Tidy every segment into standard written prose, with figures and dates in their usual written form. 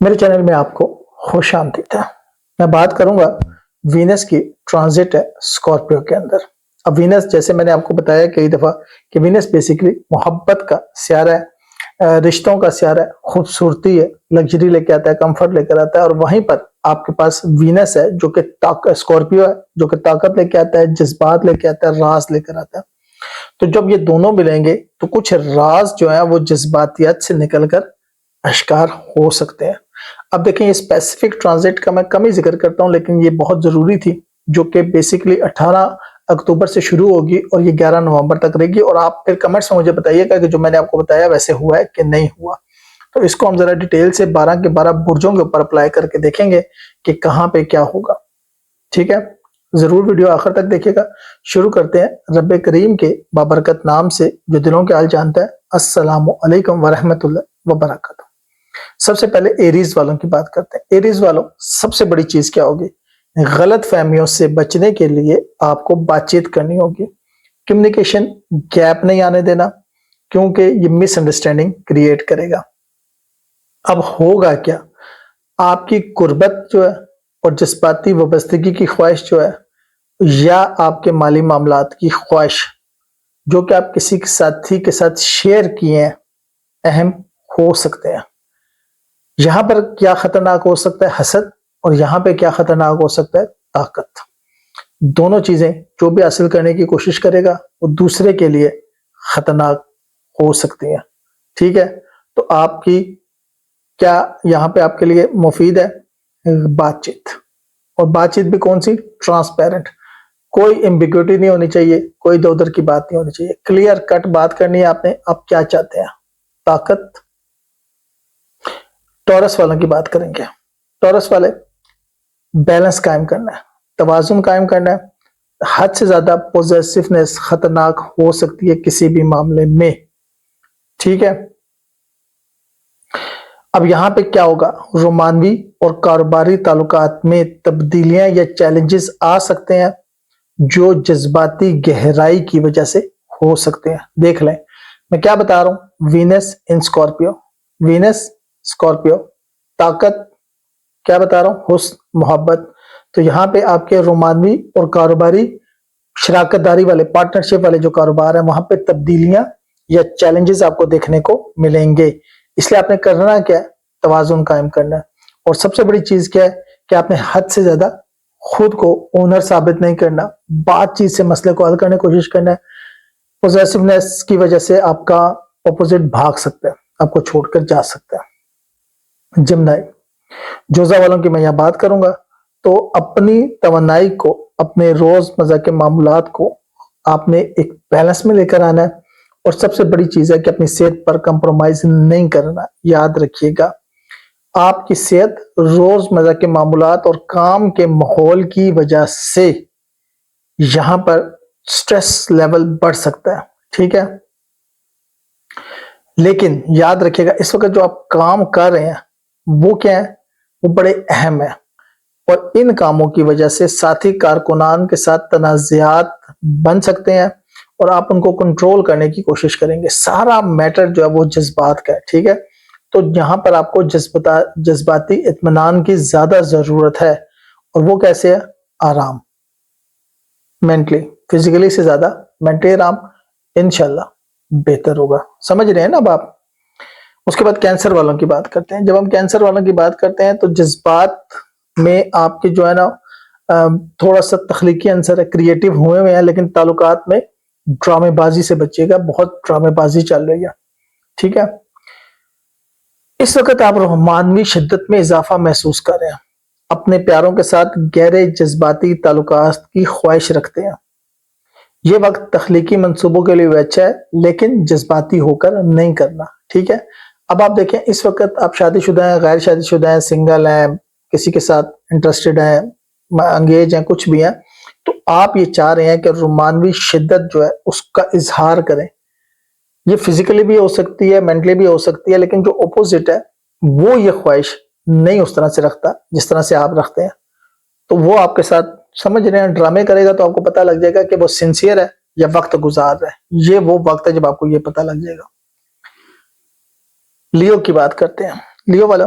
میرے چینل میں آپ کو خوش آمدید ہے۔ میں بات کروں گا وینس کی ٹرانزٹ ہے اسکارپیو کے اندر۔ اب وینس جیسے میں نے آپ کو بتایا کئی دفعہ کہ وینس بیسیکلی محبت کا سیارہ ہے، رشتوں کا سیارہ ہے، خوبصورتی ہے، لگژری لے کے آتا ہے، کمفرٹ لے کر آتا ہے، اور وہیں پر آپ کے پاس وینس ہے جو کہ اسکارپیو ہے جو کہ طاقت لے کے آتا ہے، جذبات لے کے آتا ہے، راز لے کر آتا ہے۔ تو جب یہ دونوں ملیں گے تو کچھ راز جو ہیں وہ جذباتیت سے نکل کر اشکار ہو سکتے ہیں۔ اب دیکھیں یہ اسپیسیفک ٹرانزٹ کا میں کم ہی ذکر کرتا ہوں، لیکن یہ بہت ضروری تھی، جو کہ بیسیکلی 18 اکتوبر سے شروع ہوگی اور یہ 11 نومبر تک رہے گی۔ اور آپ پھر کمنٹس میں مجھے بتائیے گا کہ جو میں نے آپ کو بتایا ویسے ہوا ہے کہ نہیں ہوا۔ تو اس کو ہم ذرا ڈیٹیل سے 12 کے 12 برجوں کے اوپر اپلائی کر کے دیکھیں گے کہ کہاں پہ کیا ہوگا۔ ٹھیک ہے، ضرور ویڈیو آخر تک دیکھیے گا۔ شروع کرتے ہیں رب کریم کے بابرکت نام سے جو دلوں کے حال جانتا ہے۔ السلام علیکم ورحمۃ اللہ وبرکاتہ۔ سب سے پہلے ایریز والوں کی بات کرتے ہیں۔ ایریز والوں سب سے بڑی چیز کیا ہوگی؟ غلط فہمیوں سے بچنے کے لیے آپ کو بات چیت کرنی ہوگی، کمیونیکیشن گیپ نہیں آنے دینا، کیونکہ یہ مس انڈرسٹینڈنگ کریٹ کرے گا۔ اب ہوگا کیا؟ آپ کی قربت جو ہے اور جذباتی وابستگی کی خواہش جو ہے، یا آپ کے مالی معاملات کی خواہش جو کہ آپ کسی ساتھی کے ساتھ شیئر کیے ہیں، اہم ہو سکتے ہیں۔ یہاں پر کیا خطرناک ہو سکتا ہے؟ حسد، اور یہاں پہ کیا خطرناک ہو سکتا ہے؟ طاقت۔ دونوں چیزیں جو بھی حاصل کرنے کی کوشش کرے گا وہ دوسرے کے لیے خطرناک ہو سکتی ہیں۔ ٹھیک ہے، تو آپ کی کیا یہاں پہ آپ کے لیے مفید ہے؟ بات چیت، اور بات چیت بھی کون سی؟ ٹرانسپیرنٹ۔ کوئی ایمبیگوٹی نہیں ہونی چاہیے، کوئی ادھر ادھر کی بات نہیں ہونی چاہیے، کلیئر کٹ بات کرنی ہے آپ نے، آپ کیا چاہتے ہیں۔ طاقت۔ ٹورس والوں کی بات کریں گے۔ ٹورس والے بیلنس قائم کرنا ہے، توازن قائم کرنا ہے۔ حد سے زیادہ پوزیسیونیس خطرناک ہو سکتی ہے کسی بھی معاملے میں۔ ٹھیک ہے، اب یہاں پہ کیا ہوگا؟ رومانوی اور کاروباری تعلقات میں تبدیلیاں یا چیلنجز آ سکتے ہیں جو جذباتی گہرائی کی وجہ سے ہو سکتے ہیں۔ دیکھ لیں میں کیا بتا رہا ہوں۔ وینس ان اسکارپیو، وینس اسکارپیو، طاقت کیا بتا رہا ہوں؟ حسن، محبت۔ تو یہاں پہ آپ کے رومانوی اور کاروباری شراکت داری والے، پارٹنرشپ والے جو کاروبار ہیں، وہاں پہ تبدیلیاں یا چیلنجز آپ کو دیکھنے کو ملیں گے۔ اس لیے آپ نے کرنا کیا ہے؟ توازن قائم کرنا ہے۔ اور سب سے بڑی چیز کیا ہے کہ آپ نے حد سے زیادہ خود کو اونر ثابت نہیں کرنا، بات چیت سے مسئلے کو حل کرنے کی کوشش کرنا ہے۔ پوزیسیونیس کی وجہ سے آپ کا اپوزٹ بھاگ سکتا ہے، آپ کو چھوڑ کر جا سکتا ہے۔ جمنائی، جوزا والوں کی میں یہاں بات کروں گا، تو اپنی توانائی کو، اپنے روز مزہ کے معاملات کو آپ نے ایک بیلنس میں لے کر آنا ہے۔ اور سب سے بڑی چیز ہے کہ اپنی صحت پر کمپرومائز نہیں کرنا۔ یاد رکھیے گا، آپ کی صحت روز مزہ کے معاملات اور کام کے ماحول کی وجہ سے یہاں پر سٹریس لیول بڑھ سکتا ہے۔ ٹھیک ہے، لیکن یاد رکھیے گا اس وقت جو آپ کام کر رہے ہیں وہ کیا ہے؟ وہ بڑے اہم ہے، اور ان کاموں کی وجہ سے ساتھی کارکنان کے ساتھ تنازعات بن سکتے ہیں، اور آپ ان کو کنٹرول کرنے کی کوشش کریں گے۔ سارا میٹر جو ہے وہ جذبات کا ہے۔ ٹھیک ہے، تو یہاں پر آپ کو جذباتی اطمینان کی زیادہ ضرورت ہے، اور وہ کیسے ہے؟ آرام، مینٹلی، فزیکلی سے زیادہ مینٹلی آرام انشاءاللہ بہتر ہوگا۔ سمجھ رہے ہیں نا اب آپ؟ اس کے بعد کینسر والوں کی بات کرتے ہیں۔ جب ہم کینسر والوں کی بات کرتے ہیں تو جذبات میں آپ کے جو ہے نا تھوڑا سا تخلیقی عنصر ہے، کریٹیو ہوئے ہیں، لیکن تعلقات میں ڈرامے بازی سے بچیے گا، بہت ڈرامے بازی چل رہی ہے۔ ٹھیک ہے، اس وقت آپ رومانوی شدت میں اضافہ محسوس کر رہے ہیں، اپنے پیاروں کے ساتھ گہرے جذباتی تعلقات کی خواہش رکھتے ہیں۔ یہ وقت تخلیقی منصوبوں کے لیے اچھا ہے، لیکن جذباتی ہو کر نہیں کرنا۔ ٹھیک ہے، اب آپ دیکھیں اس وقت آپ شادی شدہ ہیں، غیر شادی شدہ ہیں، سنگل ہیں، کسی کے ساتھ انٹرسٹڈ ہیں، انگیج ہیں، کچھ بھی ہیں، تو آپ یہ چاہ رہے ہیں کہ رومانوی شدت جو ہے اس کا اظہار کریں۔ یہ فزیکلی بھی ہو سکتی ہے، مینٹلی بھی ہو سکتی ہے، لیکن جو اپوزٹ ہے وہ یہ خواہش نہیں اس طرح سے رکھتا جس طرح سے آپ رکھتے ہیں، تو وہ آپ کے ساتھ سمجھ رہے ہیں ڈرامے کرے گا، تو آپ کو پتہ لگ جائے گا کہ وہ سنسیئر ہے یا وقت گزار رہا ہے۔ یہ وہ وقت ہے جب آپ کو یہ پتہ لگ جائے گا۔ لیو کی بات کرتے ہیں۔ لیو والا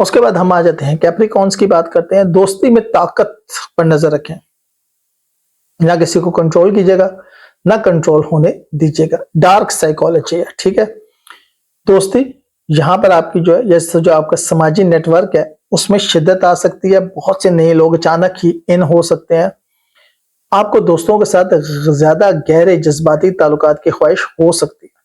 اس کے بعد ہم آ جاتے ہیں کیپریکونس کی بات کرتے ہیں. دوستی میں طاقت پر نظر رکھیں, نہ کسی کو کنٹرول کیجیے گا نہ کنٹرول ہونے دیجیے گا. ڈارک سائیکالوجی ہے, ٹھیک ہے. دوستی یہاں پر آپ کی جو ہے جو آپ کا سماجی نیٹ ورک ہے اس میں شدت آ سکتی ہے. بہت سے نئے لوگ اچانک ہی ان ہو سکتے ہیں. آپ کو دوستوں کے ساتھ زیادہ گہرے جذباتی تعلقات کی خواہش ہو سکتی ہے.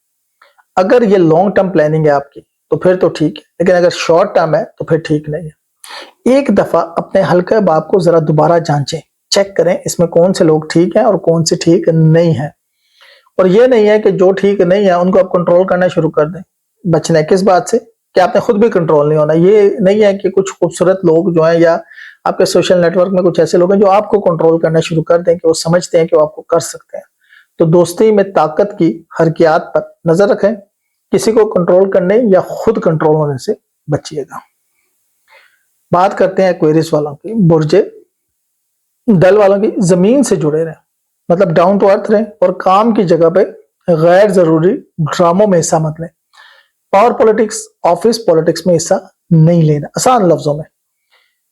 اگر یہ لانگ ٹرم پلاننگ ہے آپ کی تو پھر تو ٹھیک ہے, لیکن اگر شارٹ ٹرم ہے تو پھر ٹھیک نہیں ہے. ایک دفعہ اپنے حلقہ باب کو ذرا دوبارہ جانچیں, چیک کریں اس میں کون سے لوگ ٹھیک ہیں اور کون سے ٹھیک نہیں ہیں. اور یہ نہیں ہے کہ جو ٹھیک نہیں ہے ان کو آپ کنٹرول کرنا شروع کر دیں. بچنا ہے کس بات سے کہ آپ نے خود بھی کنٹرول نہیں ہونا. یہ نہیں ہے کہ کچھ خوبصورت لوگ جو ہیں یا آپ کے سوشل نیٹ ورک میں کچھ ایسے لوگ ہیں جو آپ کو کنٹرول کرنا شروع کر دیں کہ وہ سمجھتے ہیں کہ وہ آپ کو کر سکتے ہیں. تو دوستی میں طاقت کی حرکیات پر نظر رکھیں, کسی کو کنٹرول کرنے یا خود کنٹرول ہونے سے بچیے گا. بات کرتے ہیں ایکویریس والوں کی. برج دل والوں کی زمین سے جڑے رہیں, مطلب ڈاؤن ٹو ارتھ رہیں, اور کام کی جگہ پہ غیر ضروری ڈراموں میں حصہ مت لیں. پاور پولیٹکس, آفس پولیٹکس میں حصہ نہیں لینا. آسان لفظوں میں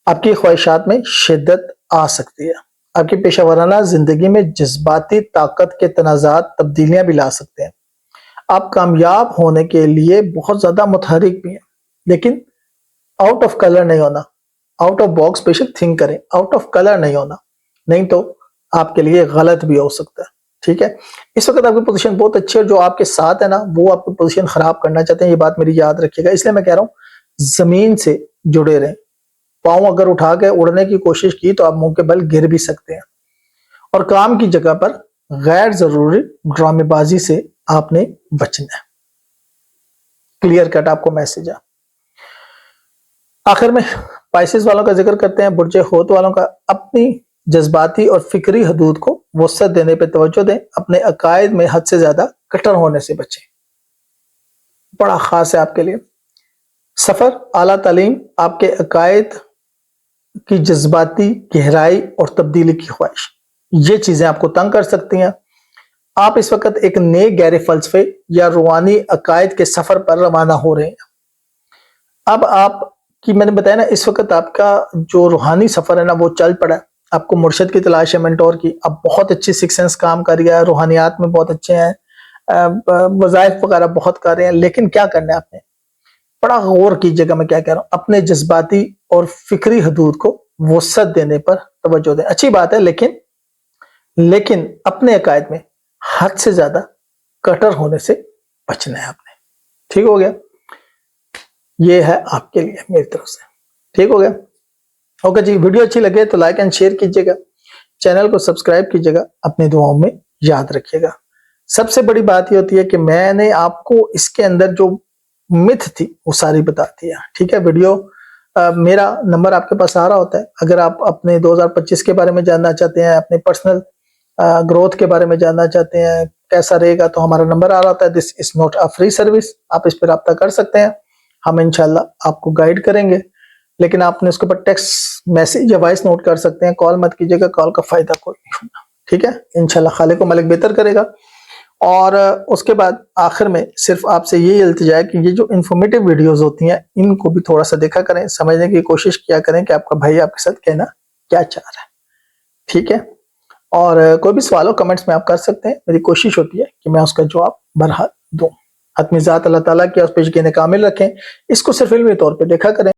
آپ کی خواہشات میں شدت آ سکتی ہے. آپ کی پیشہ ورانہ زندگی میں جذباتی طاقت کے تنازعات تبدیلیاں بھی لا سکتے ہیں. آپ کامیاب ہونے کے لیے بہت زیادہ متحرک بھی ہیں, لیکن آؤٹ آف کلر نہیں ہونا. آؤٹ آف باکس بے شک تھنک کریں, آؤٹ آف کلر نہیں ہونا, نہیں تو آپ کے لیے غلط بھی ہو سکتا ہے. ٹھیک ہے, اس وقت آپ کی پوزیشن بہت اچھی ہے. جو آپ کے ساتھ ہے نا وہ آپ کی پوزیشن خراب کرنا چاہتے ہیں, یہ بات میری یاد رکھیے گا. اس لیے میں کہہ رہا ہوں زمین سے جڑے رہیں. پاؤں اگر اٹھا کے اڑنے کی کوشش کی تو آپ منہ کے بل گر بھی سکتے ہیں. اور کام کی جگہ پر غیر ضروری ڈرامے بازی سے آپ نے بچنا ہے. کلیئر کٹ آپ کو میسج ہے. آخر میں پائسز والوں کا ذکر کرتے ہیں. برج حوت والوں کا اپنی جذباتی اور فکری حدود کو وسعت دینے پہ توجہ دیں. اپنے عقائد میں حد سے زیادہ کٹر ہونے سے بچیں. بڑا خاص ہے آپ کے لیے. سفر, اعلیٰ تعلیم, آپ کے عقائد کی جذباتی گہرائی اور تبدیلی کی خواہش, یہ چیزیں آپ کو تنگ کر سکتی ہیں. آپ اس وقت ایک نئے گہرے فلسفے یا روحانی عقائد کے سفر پر روانہ ہو رہے ہیں. اب آپ کی میں نے بتایا نا اس وقت آپ کا جو روحانی سفر ہے نا وہ چل پڑا ہے. آپ کو مرشد کی تلاش ہے, منٹور کی. آپ بہت اچھی سکس سینس کام کر رہی ہے, روحانیات میں بہت اچھے ہیں, وظائف وغیرہ بہت کر رہے ہیں, لیکن کیا کرنا ہے آپ نے, بڑا غور کیجیے گا میں کیا کہہ رہا ہوں. اپنے جذباتی اور فکری حدود کو وسعت دینے پر توجہ دیں. اچھی بات ہے, لیکن اپنے عقائد میں حد سے زیادہ کٹر ہونے سے بچنا ہے آپ نے. ٹھیک ہو گیا, یہ ہے آپ کے لیے میری طرف سے. ٹھیک ہو گیا, اوکے جی. ویڈیو اچھی لگے تو لائک اینڈ شیئر کیجیے گا, چینل کو سبسکرائب کیجیے گا, اپنی دعاؤں میں یاد رکھیے گا. سب سے بڑی بات یہ ہوتی ہے کہ میں نے آپ کو اس کے اندر جو متھ تھی وہ ساری بتا دی ہے. ٹھیک ہے, ویڈیو میرا نمبر آپ کے پاس آ رہا ہوتا ہے. اگر آپ اپنے 2025 کے بارے میں جاننا چاہتے ہیں, اپنے پرسنل گروتھ کے بارے میں جاننا چاہتے ہیں کیسا رہے گا, تو ہمارا نمبر آ رہا ہوتا ہے. This is not a free service, آپ اس پہ رابطہ کر سکتے ہیں. ہم انشاءاللہ آپ کو گائیڈ کریں گے, لیکن آپ نے اس کے اوپر ٹیکسٹ میسج یا وائس نوٹ کر سکتے ہیں. کال مت کیجیے گا, کال کا فائدہ کوئی نہیں ہوگا. ٹھیک ہے, انشاءاللہ خالق و مالک بہتر کرے گا. اور اس کے بعد آخر میں صرف آپ سے یہ التجا ہے کہ یہ جو انفارمیٹیو ویڈیوز ہوتی ہیں ان کو بھی تھوڑا سا دیکھا کریں, سمجھنے کی کوشش کیا کریں کہ آپ کا بھائی آپ کے ساتھ کہنا کیا چاہ رہا ہے. ٹھیک ہے, اور کوئی بھی سوال ہو کمنٹس میں آپ کر سکتے ہیں. میری کوشش ہوتی ہے کہ میں اس کا جواب برحق دوں. حتمی ذات اللہ تعالیٰ کی اس پہ یقین کامل رکھیں, اس کو صرف علمی طور پہ دیکھا کریں.